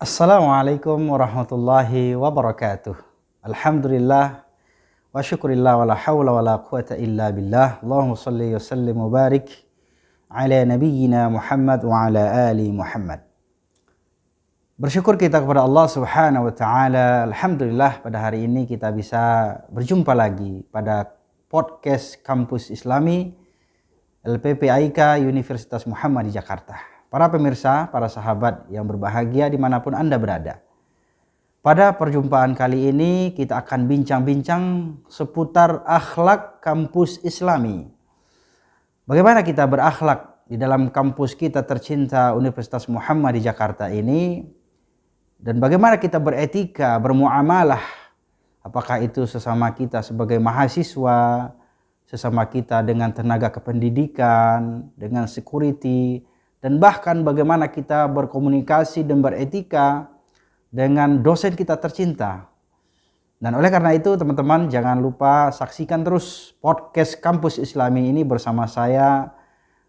Assalamualaikum warahmatullahi wabarakatuh. Alhamdulillah wa syukurillah wa la hawla wa la quwata illa billah. Allahumma salli wa sallim wa barik ala nabiyyina Muhammad wa ala ali Muhammad. Bersyukur kita kepada Allah Subhanahu wa taala. Alhamdulillah pada hari ini kita bisa berjumpa lagi pada podcast Kampus Islami LPPIK Universitas Muhammad di Jakarta. Para pemirsa, para sahabat yang berbahagia dimanapun Anda berada. Pada perjumpaan kali ini kita akan bincang-bincang seputar akhlak kampus Islami. Bagaimana kita berakhlak di dalam kampus kita tercinta Universitas Muhammad di Jakarta ini, dan bagaimana kita beretika, bermuamalah, apakah itu sesama kita sebagai mahasiswa, sesama kita dengan tenaga kependidikan, dengan security, dan bahkan bagaimana kita berkomunikasi dan beretika dengan dosen kita tercinta. Dan oleh karena itu teman-teman jangan lupa saksikan terus podcast Kampus Islami ini bersama saya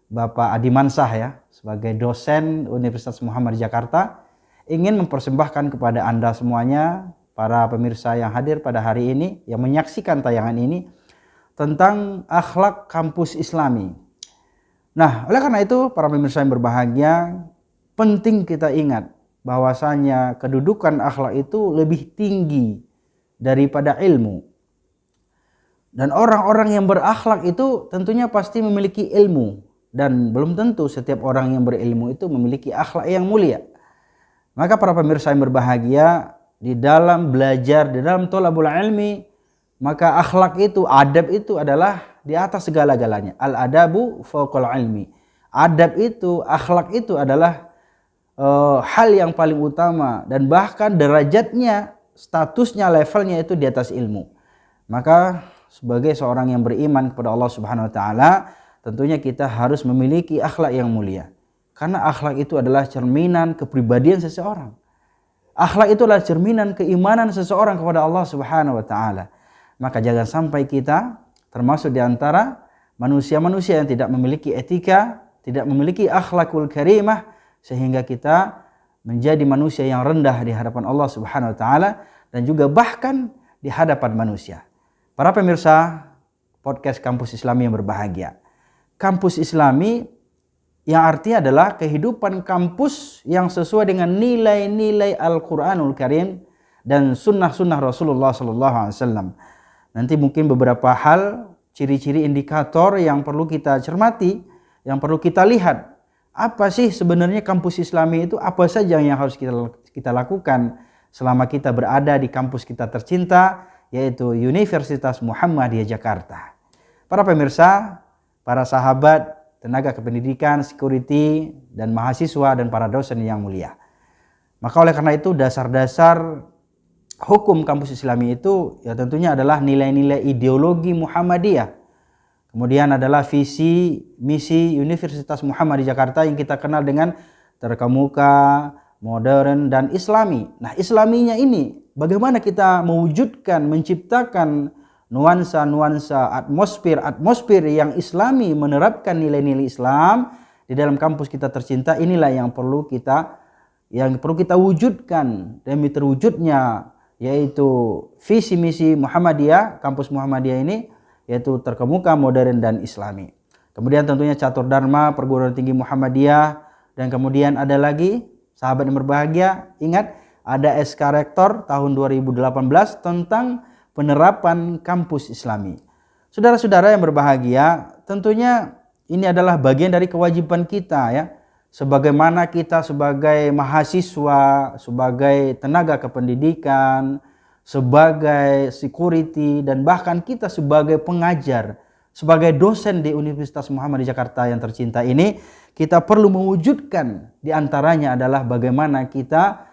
Bapak Adi Mansah ya, sebagai dosen Universitas Muhammad di Jakarta, ingin mempersembahkan kepada Anda semuanya, para pemirsa yang hadir pada hari ini, yang menyaksikan tayangan ini, tentang akhlak kampus Islami. Nah, oleh karena itu para pemirsa yang berbahagia, penting kita ingat bahwasanya kedudukan akhlak itu lebih tinggi daripada ilmu. Dan orang-orang yang berakhlak itu tentunya pasti memiliki ilmu, dan belum tentu setiap orang yang berilmu itu memiliki akhlak yang mulia. Maka para pemirsa yang berbahagia, di dalam belajar, di dalam thalabul ilmi, maka akhlak itu, adab itu adalah di atas segala-galanya. Al-adabu fawqal ilmi. Adab itu, akhlak itu adalah hal yang paling utama, dan bahkan derajatnya, statusnya, levelnya itu di atas ilmu. Maka sebagai seorang yang beriman kepada Allah Subhanahu wa taala, tentunya kita harus memiliki akhlak yang mulia. Karena akhlak itu adalah cerminan kepribadian seseorang. Akhlak itu adalah cerminan keimanan seseorang kepada Allah Subhanahu wa taala. Maka jangan sampai kita termasuk di antara manusia-manusia yang tidak memiliki etika, tidak memiliki akhlakul karimah, sehingga kita menjadi manusia yang rendah di hadapan Allah Subhanahu wa taala, dan juga bahkan di hadapan manusia. Para pemirsa podcast Kampus Islami yang berbahagia. Kampus Islami yang artinya adalah kehidupan kampus yang sesuai dengan nilai-nilai Al-Qur'anul Karim dan sunnah-sunnah Rasulullah SAW. Nanti mungkin beberapa hal, ciri-ciri indikator yang perlu kita cermati, yang perlu kita lihat. Apa sih sebenarnya kampus Islami itu? Apa saja yang harus kita lakukan selama kita berada di kampus kita tercinta, yaitu Universitas Muhammadiyah Jakarta. Para pemirsa, para sahabat, tenaga kependidikan, security, dan mahasiswa, dan para dosen yang mulia. Maka oleh karena itu dasar-dasar hukum kampus Islami itu ya tentunya adalah nilai-nilai ideologi Muhammadiyah. Kemudian adalah visi misi Universitas Muhammad di Jakarta yang kita kenal dengan terkemuka, modern, dan islami. Nah, islaminya ini bagaimana kita mewujudkan, menciptakan nuansa-nuansa, atmosfer yang islami, menerapkan nilai-nilai Islam di dalam kampus kita tercinta. Inilah yang perlu kita wujudkan demi terwujudnya, yaitu visi misi Muhammadiyah, kampus Muhammadiyah ini, yaitu terkemuka, modern, dan islami. Kemudian tentunya catur dharma perguruan tinggi Muhammadiyah, dan kemudian ada lagi sahabat yang berbahagia, ingat ada SK Rektor tahun 2018 tentang penerapan kampus Islami. Saudara-saudara yang berbahagia, tentunya ini adalah bagian dari kewajiban kita ya, sebagaimana kita sebagai mahasiswa, sebagai tenaga kependidikan, sebagai security, dan bahkan kita sebagai pengajar, sebagai dosen di Universitas Muhammad di Jakarta yang tercinta ini, kita perlu mewujudkan di antaranya adalah bagaimana kita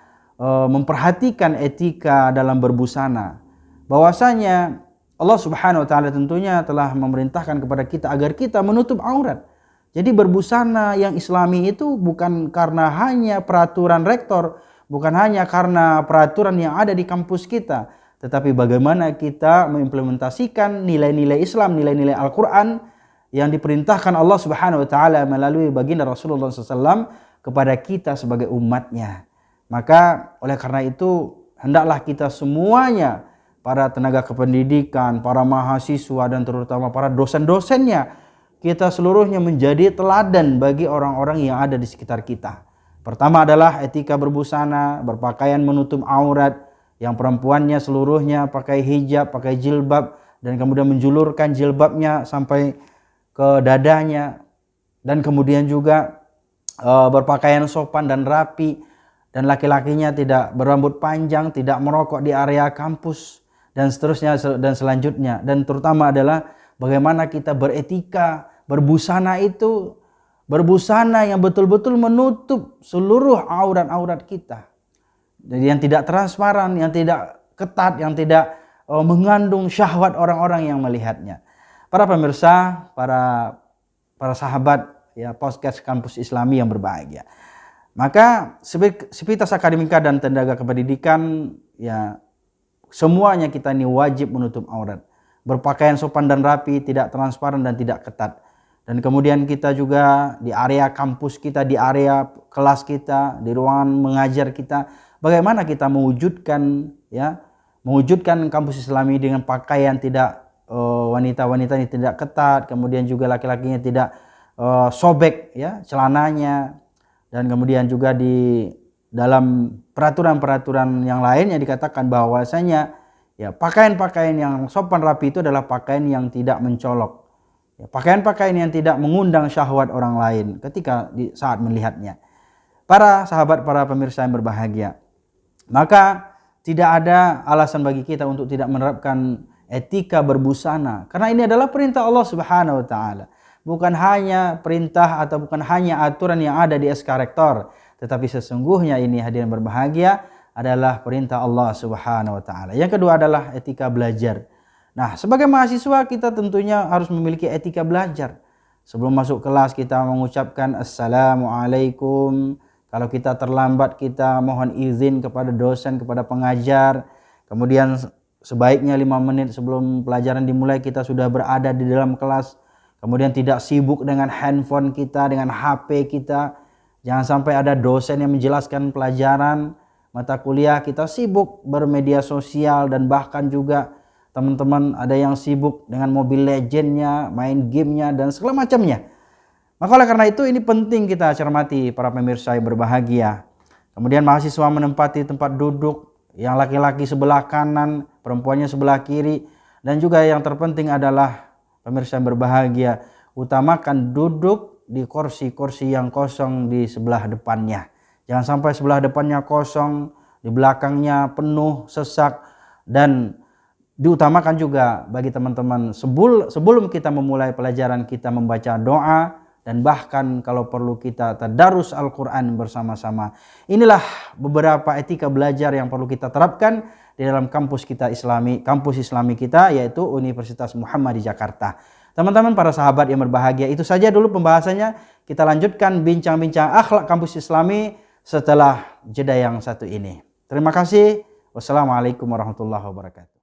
memperhatikan etika dalam berbusana. Bahwasanya Allah Subhanahu wa taala tentunya telah memerintahkan kepada kita agar kita menutup aurat. Jadi berbusana yang islami itu bukan karena hanya peraturan rektor, bukan hanya karena peraturan yang ada di kampus kita, tetapi bagaimana kita mengimplementasikan nilai-nilai Islam, nilai-nilai Al-Quran yang diperintahkan Allah Subhanahu wa taala melalui baginda Rasulullah SAW kepada kita sebagai umatnya. Maka oleh karena itu hendaklah kita semuanya, para tenaga kependidikan, para mahasiswa dan terutama para dosen-dosennya, kita seluruhnya menjadi teladan bagi orang-orang yang ada di sekitar kita. Pertama adalah etika berbusana, berpakaian menutup aurat, yang perempuannya seluruhnya pakai hijab, pakai jilbab, dan kemudian menjulurkan jilbabnya sampai ke dadanya, dan kemudian juga berpakaian sopan dan rapi, dan laki-lakinya tidak berambut panjang, tidak merokok di area kampus, dan seterusnya dan selanjutnya. Dan terutama adalah bagaimana kita beretika, berbusana itu, berbusana yang betul-betul menutup seluruh aurat-aurat kita. Jadi yang tidak transparan, yang tidak ketat, yang tidak mengandung syahwat orang-orang yang melihatnya. Para pemirsa, para sahabat ya podcast Kampus Islami yang berbahagia. Maka Sivitas Akademika dan tenaga kependidikan ya semuanya kita ini wajib menutup aurat. Berpakaian sopan dan rapi, tidak transparan dan tidak ketat. Dan kemudian kita juga di area kampus kita, di area kelas kita, di ruangan mengajar kita, bagaimana kita mewujudkan kampus Islami dengan pakaian tidak wanita-wanitanya tidak ketat, kemudian juga laki-lakinya tidak sobek ya celananya, dan kemudian juga di dalam peraturan-peraturan yang lain yang dikatakan bahwasanya ya pakaian-pakaian yang sopan rapi itu adalah pakaian yang tidak mencolok. Ya, pakaian-pakaian yang tidak mengundang syahwat orang lain ketika saat melihatnya. Para sahabat, para pemirsa yang berbahagia, maka tidak ada alasan bagi kita untuk tidak menerapkan etika berbusana, karena ini adalah perintah Allah Subhanahu wa taala. Bukan hanya perintah atau bukan hanya aturan yang ada di SK Rektor, tetapi sesungguhnya ini hadirin berbahagia adalah perintah Allah Subhanahu wa taala. Yang kedua adalah etika belajar. Nah, sebagai mahasiswa kita tentunya harus memiliki etika belajar. Sebelum masuk kelas kita mengucapkan Assalamualaikum. Kalau kita terlambat kita mohon izin kepada dosen, kepada pengajar. Kemudian sebaiknya 5 menit sebelum pelajaran dimulai kita sudah berada di dalam kelas. Kemudian tidak sibuk dengan handphone kita, dengan HP kita. Jangan sampai ada dosen yang menjelaskan pelajaran mata kuliah, kita sibuk bermedia sosial, dan bahkan juga teman-teman ada yang sibuk dengan Mobile Legends-nya, main gamenya, dan segala macamnya. Maka oleh karena itu ini penting kita cermati para pemirsa yang berbahagia. Kemudian mahasiswa menempati tempat duduk, yang laki-laki sebelah kanan, perempuannya sebelah kiri. Dan juga yang terpenting adalah pemirsa yang berbahagia, utamakan duduk di kursi-kursi yang kosong di sebelah depannya. Jangan sampai sebelah depannya kosong, di belakangnya penuh, sesak. Dan diutamakan juga bagi teman-teman sebelum kita memulai pelajaran kita membaca doa, dan bahkan kalau perlu kita tadarus Al-Quran bersama-sama. Inilah beberapa etika belajar yang perlu kita terapkan di dalam kampus Islami kita, yaitu Universitas Muhammad di Jakarta. Teman-teman para sahabat yang berbahagia, itu saja dulu pembahasannya. Kita lanjutkan bincang-bincang akhlak kampus Islami setelah jeda yang satu ini. Terima kasih. Wassalamualaikum warahmatullahi wabarakatuh.